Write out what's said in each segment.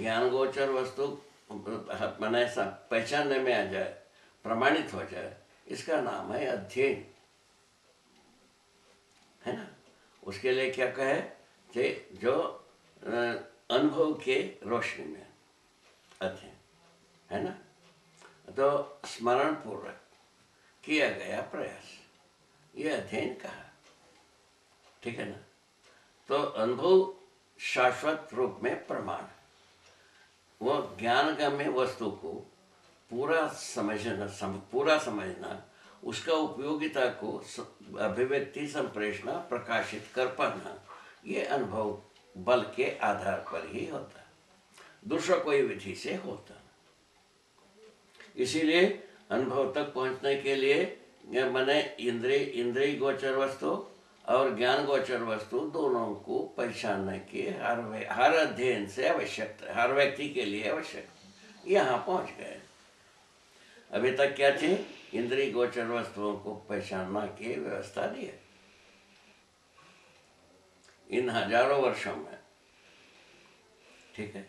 ज्ञान गोचर वस्तु मैंने पहचानने में आ जाए, प्रमाणित हो जाए, इसका नाम है अध्ययन, है ना। उसके लिए क्या कहे कि जो अनुभव के रोशनी में अध्ययन, है ना। तो स्मरण पूर्वक किया गया प्रयास, ये अध्ययन कहा, ठीक है ना। तो अनुभव शाश्वत रूप में प्रमाण, वो ज्ञानगम्य वस्तु को पूरा समझना, उसका उपयोगिता को अभिव्यक्ति संप्रेषणा प्रकाशित कर पाना, ये अनुभव बल के आधार पर ही होता, दूसरा कोई विधि से होता। इसीलिए अनुभव तक पहुंचने के लिए मैंने इंद्रिय गोचर वस्तु और ज्ञान गोचर वस्तु दोनों को पहचानने की हर अध्ययन से आवश्यकता, हर व्यक्ति के लिए आवश्यक, यहाँ पहुंच गए। अभी तक क्या थी? इंद्रिय गोचर वस्तुओं को पहचानना की व्यवस्था दी है इन हजारों वर्षों में, ठीक है।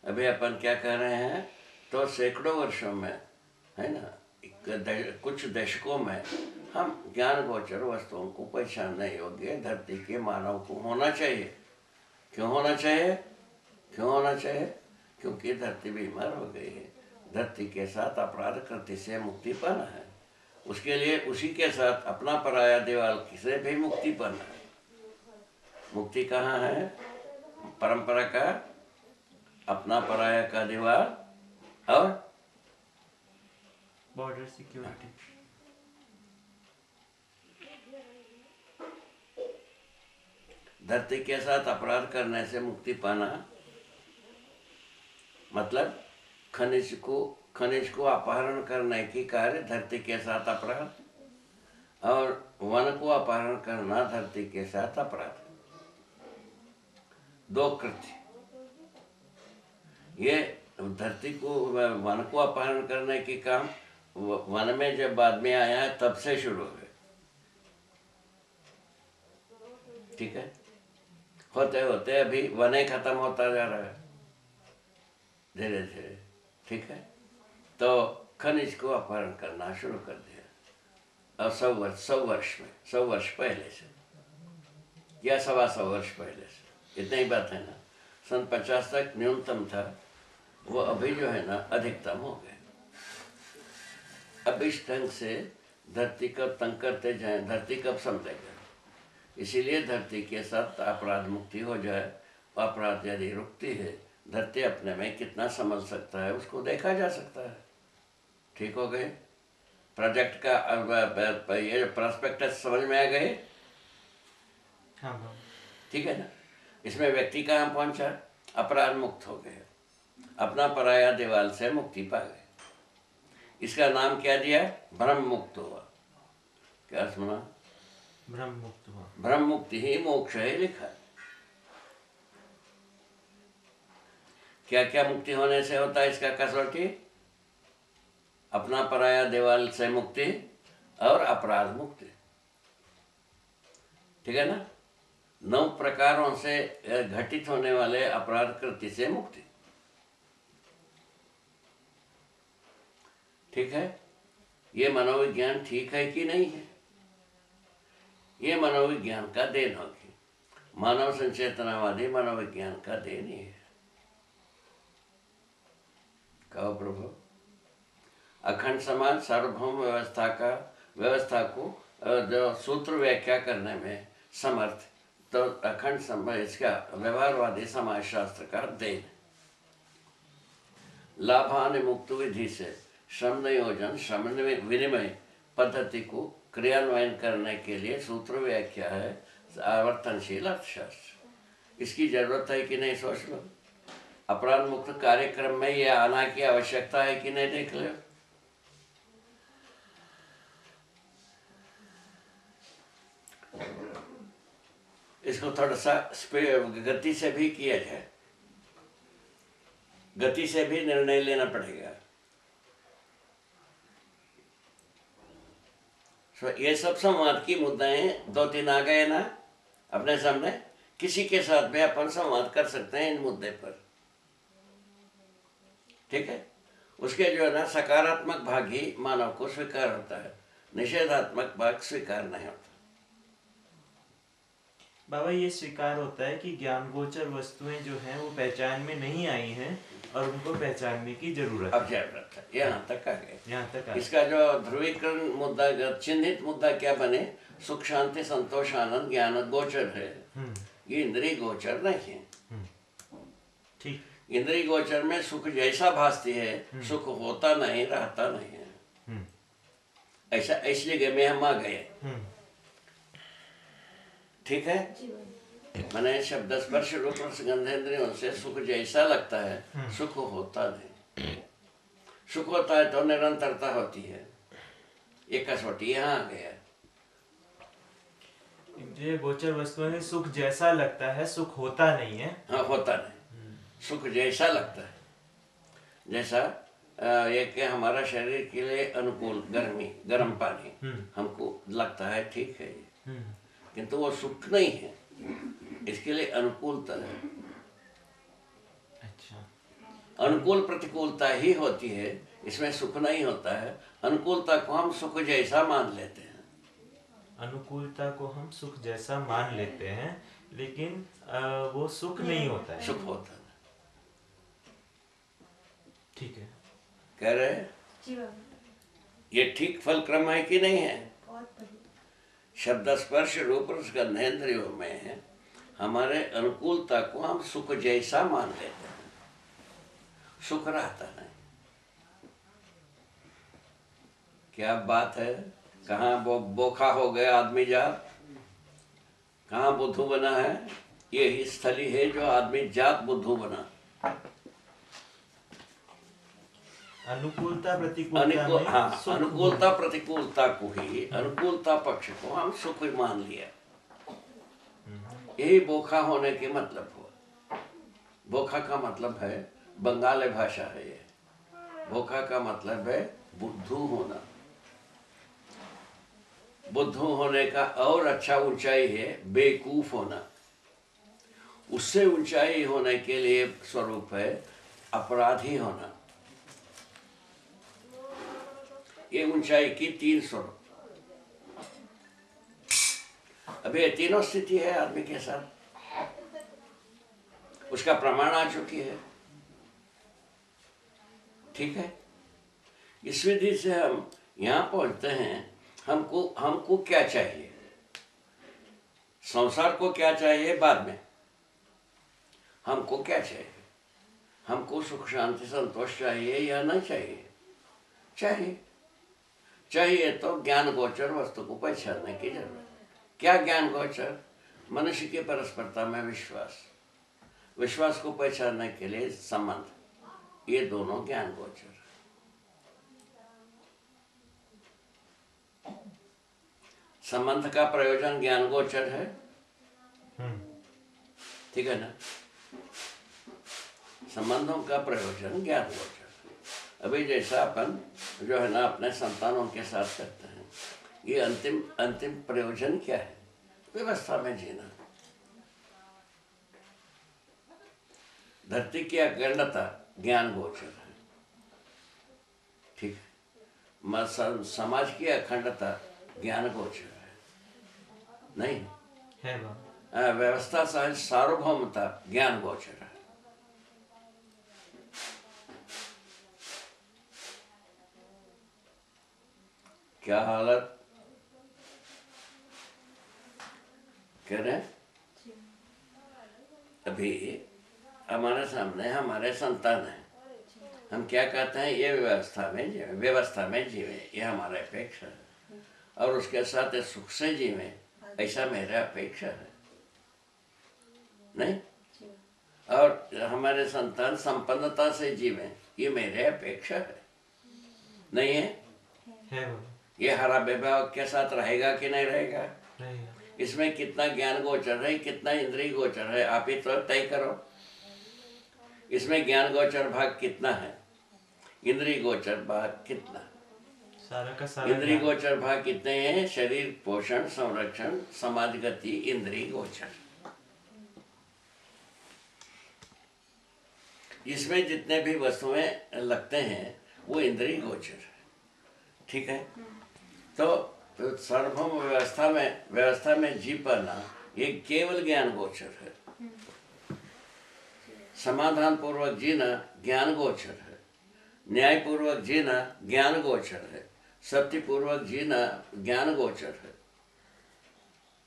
अभी अपन क्या कह रहे हैं, तो सैकड़ों वर्षों में, है ना, कुछ दशकों में हम ज्ञान गोचर वस्तुओं को पहचानने योग्य धरती के मानव को होना चाहिए। क्यों होना चाहिए? क्यों होना चाहिए? क्योंकि धरती बीमार हो गई है। धरती के साथ अपराध कृत्य से मुक्ति पाना है, उसके लिए उसी के साथ अपना पराया दीवार से भी मुक्ति पाना है। मुक्ति कहाँ है? परंपरा का, अपना पराया का दीवार और बॉर्डर सिक्योरिटी। धरती के साथ अपराध करने से मुक्ति पाना मतलब खनिज को अपहरण करने की कार्य धरती के साथ अपराध, और वन को अपहरण करना धरती के साथ अपराध, दो कृत्य। ये धरती को, वन को अपहरण करने की काम वन में जब बाद में आया है तब से शुरू हुए, ठीक है। होते होते अभी वन ही खत्म होता जा रहा है धीरे धीरे, ठीक है। तो खनिज को अपहरण करना शुरू कर दिया, और 100 वर्ष पहले से या 125 वर्ष पहले से, इतना ही बात है ना। सन 50 तक न्यूनतम था, वो अभी जो है ना अधिकतम हो गए। अब इस ढंग से धरती कब तंग करते जाए, धरती कब समझेगा। इसीलिए धरती के साथ अपराध मुक्ति हो जाए, अपराध यदि रुकती है, धरती अपने में कितना समझ सकता है उसको देखा जा सकता है। ठीक हो गए? प्रोजेक्ट का ये प्रोस्पेक्टस समझ में आ गए? हाँ। ठीक है ना। इसमें व्यक्ति कहाँ पहुंचा? अपराध मुक्त हो गए, अपना पराया दीवाल से मुक्ति पा गए। इसका नाम क्या दिया? ब्रह्म मुक्त हुआ। क्या सुना? ब्रह्म मुक्त हुआ। ब्रह्म मुक्ति ही मोक्ष है लिखा। क्या क्या मुक्ति होने से होता है इसका कसौटी? अपना पराया दीवाल से मुक्ति और अपराध मुक्ति, ठीक है ना। 9 प्रकारों से घटित होने वाले अपराध कृत्य से मुक्ति, ठीक है। ये मनोविज्ञान ठीक है कि नहीं है? ये मनोविज्ञान का देन होगी, मानव संचेतनावादी मनोविज्ञान का देन ही है। कहो प्रभु। अखंड समाज सार्वभौम व्यवस्था को जो सूत्र व्याख्या करने में समर्थ, तो अखंड समाज इसका व्यवहारवादी समाज शास्त्र का देन। लाभान मुक्त विधि से श्रम नियोजन, श्रम विनिमय पद्धति को क्रियान्वयन करने के लिए सूत्र व्याख्या है आवर्तनशील अर्थशास्त्र। इसकी जरूरत है कि नहीं सोच लो। अपराध मुक्त कार्यक्रम में यह आना की आवश्यकता है कि नहीं, देख लो। इसको थोड़ा सा गति से भी किया जाए, गति से भी निर्णय लेना पड़ेगा। ये सब संवाद की मुद्दाएं 2-3 आ गए ना अपने सामने। किसी के साथ भी अपन संवाद कर सकते हैं इन मुद्दे पर, ठीक है। उसके जो है ना सकारात्मक भाग ही मानव को स्वीकार होता है, निषेधात्मक भाग स्वीकार नहीं होता। बाबा ये स्वीकार होता है कि ज्ञान गोचर वस्तुएं जो हैं वो पहचान में नहीं आई हैं और उनको पहचानने की जरूरत अब जरूरत है, यहाँ तक आ गए। यहाँ तक आ इसका जो ध्रुवीकरण मुद्दा, चिन्हित मुद्दा क्या बने, सुख शांति संतोष आनंद ज्ञान गोचर है, ये इंद्रिय गोचर नहीं है। ठीक। इंद्रिय गोचर में सुख जैसा भासती है, सुख होता नहीं, रहता नहीं है। ऐसा इस जगह में हम आ गए, ठीक है। मैंने शब्द स्पर्श रूप रस गंधेंद्रियों से सुख जैसा लगता है, सुख होता नहीं। सुख होता है तो निरंतरता होती है, ये कसौटी यहाँ आ गया। इंद्रिय गोचर वस्तुओं में सुख जैसा लगता है, सुख होता नहीं है। हाँ, होता नहीं, सुख जैसा लगता है। जैसा एक हमारा शरीर के लिए अनुकूल गर्म पानी हमको लगता है, ठीक है ये, किंतु वो सुख नहीं है, इसके लिए अनुकूलता है। अच्छा। अनुकूल प्रतिकूलता ही होती है, इसमें सुख नहीं होता है। अनुकूलता को हम सुख जैसा मान लेते हैं। अनुकूलता को हम सुख जैसा मान लेते हैं, लेकिन वो सुख नहीं होता है। सुख होता है, ठीक है। कह रहे हैं ये ठीक फल क्रम है कि नहीं है? शब्द स्पर्श रूप रस गंधेंद्रियों में हमारे अनुकूलता को हम सुख जैसा मान लेते हैं, सुख रहता नहीं। क्या बात है, कहाँ बोखा हो गया आदमी जात, कहाँ बुद्धू बना है? ये स्थली है जो आदमी जात बुद्धू बना। अनुकूलता प्रतिकूलता में हाँ, सुख अनुकूलता प्रतिकूलता को ही, अनुकूलता पक्ष को हम सुख मान लिया। यही बोखा होने के मतलब हुआ। बोखा का मतलब है, बंगाली भाषा है ये, बोखा का मतलब है बुद्धू होना। बुद्धू होने का और अच्छा ऊंचाई है बेवकूफ होना। उससे ऊंचाई होने के लिए स्वरूप है अपराधी होना। ये ऊंचाई की 3 स्वरूप। अभी ये तीनों स्थिति है आदमी के साथ, उसका प्रमाण आ चुकी है, ठीक है। इस विधि से हम यहाँ पहुंचते हैं। हमको क्या चाहिए, संसार को क्या चाहिए बाद में, हमको क्या चाहिए? हमको सुख शांति संतोष चाहिए या नहीं चाहिए? चाहिए तो ज्ञान गोचर वस्तु को पहचानने की जरूरत है। क्या ज्ञान गोचर? मनुष्य की परस्परता में विश्वास को पहचानने के लिए संबंध, ये दोनों ज्ञान गोचर। संबंध का प्रयोजन ज्ञान गोचर है, ठीक है ना। संबंधों का प्रयोजन ज्ञान गोचर। अभी जैसा अपन जो है ना अपने संतानों के साथ करते हैं, ये अंतिम प्रयोजन क्या है? व्यवस्था में जीना, धरती की अखंडता ज्ञान गोचर है, ठीक है। समाज की अखंडता ज्ञान गोचर है, नहीं है। व्यवस्था सार्वभौमता ज्ञान गोचर है। क्या हालत कह रहे हैं? अभी हमारे सामने हमारे संतान है, हम क्या कहते हैं? ये व्यवस्था में जीवे, ये हमारा अपेक्षा है, और उसके साथ सुख से जीवे, ऐसा मेरा अपेक्षा है, नहीं? और हमारे संतान संपन्नता से जीवे, ये मेरे अपेक्षा है, नहीं है? ये हरा विभाग के साथ रहेगा कि नहीं रहेगा? इसमें कितना ज्ञान गोचर है, कितना इंद्रिय गोचर है, आप ही तो तय करो। इसमें ज्ञान गोचर भाग कितना है, इंद्रिय गोचर भाग कितना? सारा का सारा। इंद्रिय गोचर भाग कितने हैं? शरीर पोषण संरक्षण समाज गति इंद्रिय गोचर। इसमें जितने भी वस्तुएं लगते हैं वो इंद्रिय गोचर है, ठीक है। तो सार्वभौम व्यवस्था में जी पाना ये केवल ज्ञान गोचर है। समाधान पूर्वक जीना ज्ञान गोचर है, न्याय पूर्वक जीना ज्ञान गोचर है, सत्य पूर्वक जीना ज्ञान गोचर है,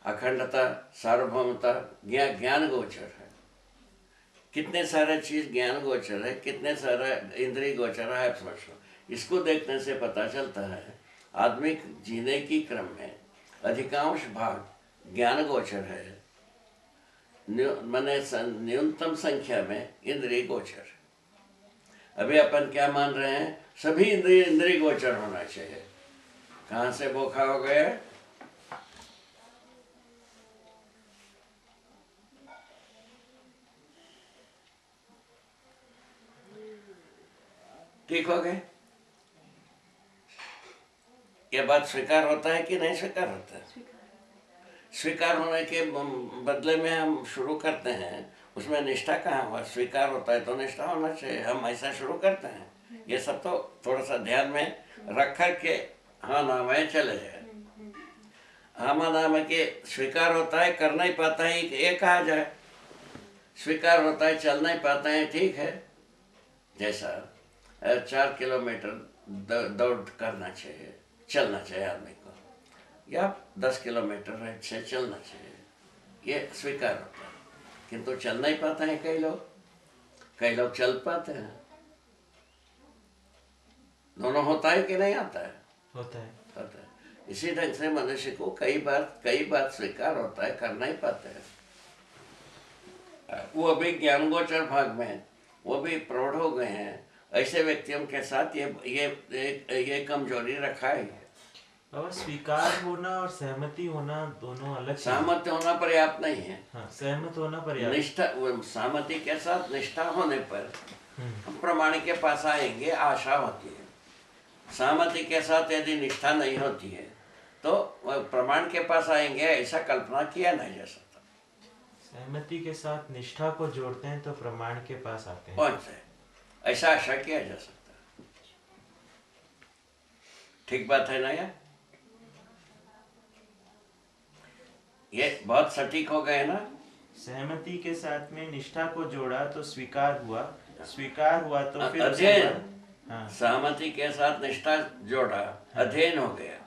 अखंडता सार्वभौमता ज्ञान गोचर है। कितने सारे चीज ज्ञान गोचर है, कितने सारे इंद्रिय गोचर है, आप समझो। इसको देखने से पता चलता है आदमी जीने की क्रम में अधिकांश भाग ज्ञान गोचर है, माने न्यूनतम संख्या में इंद्रिय गोचर। अभी अपन क्या मान रहे हैं, सभी इंद्रिय गोचर होना चाहिए। कहाँ से बोखा हो गया? ठीक हो गए? यह बात स्वीकार होता है कि नहीं स्वीकार होता है? स्वीकार होने के बदले में हम शुरू करते हैं, उसमें निष्ठा कहाँ हुआ? स्वीकार होता है तो निष्ठा होना चाहिए, हम ऐसा शुरू करते हैं। ये सब तो थोड़ा सा ध्यान में रख कर के हाँ नाम है चले जाए। हाँ नाम है कि स्वीकार होता है, कर नहीं पाता है, ये कहा जाए। स्वीकार होता है, चल नहीं पाते हैं, ठीक है। जैसा 4 किलोमीटर दौड़ करना चाहिए, चलना चाहिए आदमी को, या 10 किलोमीटर से चलना चाहिए, ये स्वीकार होता है। किंतु चल नहीं पाते हैं कई लोग चल पाते हैं। दोनों होता है कि नहीं आता है? होता है। इसी ढंग से मनुष्य को कई बार स्वीकार होता है, कर नहीं पाते हैं। वो अभी ज्ञानगोचर भाग में वो भी प्रौढ़ हो गए हैं। ऐसे व्यक्तियों के साथ ये कमजोरी रखा है। और स्वीकार होना और सहमति होना दोनों अलग। सहमत होना पर्याप्त नहीं है। हाँ, सहमत होना पर्याप्त। निष्ठा, सहमति के साथ निष्ठा होने पर हम प्रमाण के पास आएंगे, आशा होती है। सहमति के साथ यदि निष्ठा नहीं होती है तो प्रमाण के पास आएंगे, ऐसा कल्पना किया नहीं जा सकता। सहमति के साथ निष्ठा को जोड़ते हैं तो प्रमाण के पास आते हैं, पहुंचते हैं, ऐसा आशा किया जा सकता है। ठीक बात है ना यार? ये बहुत सटीक हो गए ना? सहमति के साथ में निष्ठा को जोड़ा तो स्वीकार हुआ तो फिर अध्ययन। हाँ। सहमति के साथ निष्ठा जोड़ा, अध्ययन हो गया।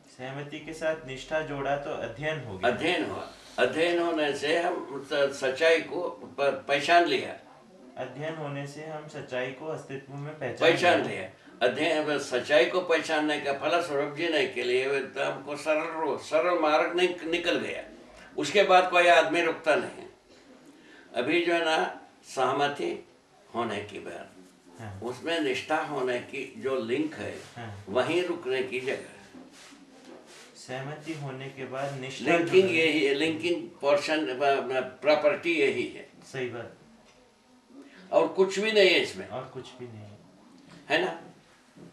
सहमति के साथ निष्ठा जोड़ा तो अध्ययन हो गया। अध्ययन हुआ, अध्ययन होने से हम सच्चाई को पहचान लिया। अध्ययन होने से हम सच्चाई को अस्तित्व में पहचान लिया। अध्ययन सच्चाई को पहचानने का फलस्वरूप जीने के लिए हमको सरल मार्ग निकल गया। उसके बाद कोई आदमी रुकता नहीं। अभी जो है ना, सहमति होने की बात, हाँ। उसमें निष्ठा होने की जो लिंक है, हाँ। वहीं रुकने की जगह। सहमति होने के बाद निष्ठा, लिंकिंग यही है, लिंकिंग पोर्शन प्रॉपर्टी यही है। सही बात। और कुछ भी नहीं है इसमें, और कुछ भी नहीं है ना।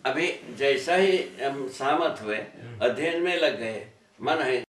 अभी जैसा ही हम सहमत हुए, अध्ययन में लग गए, मन है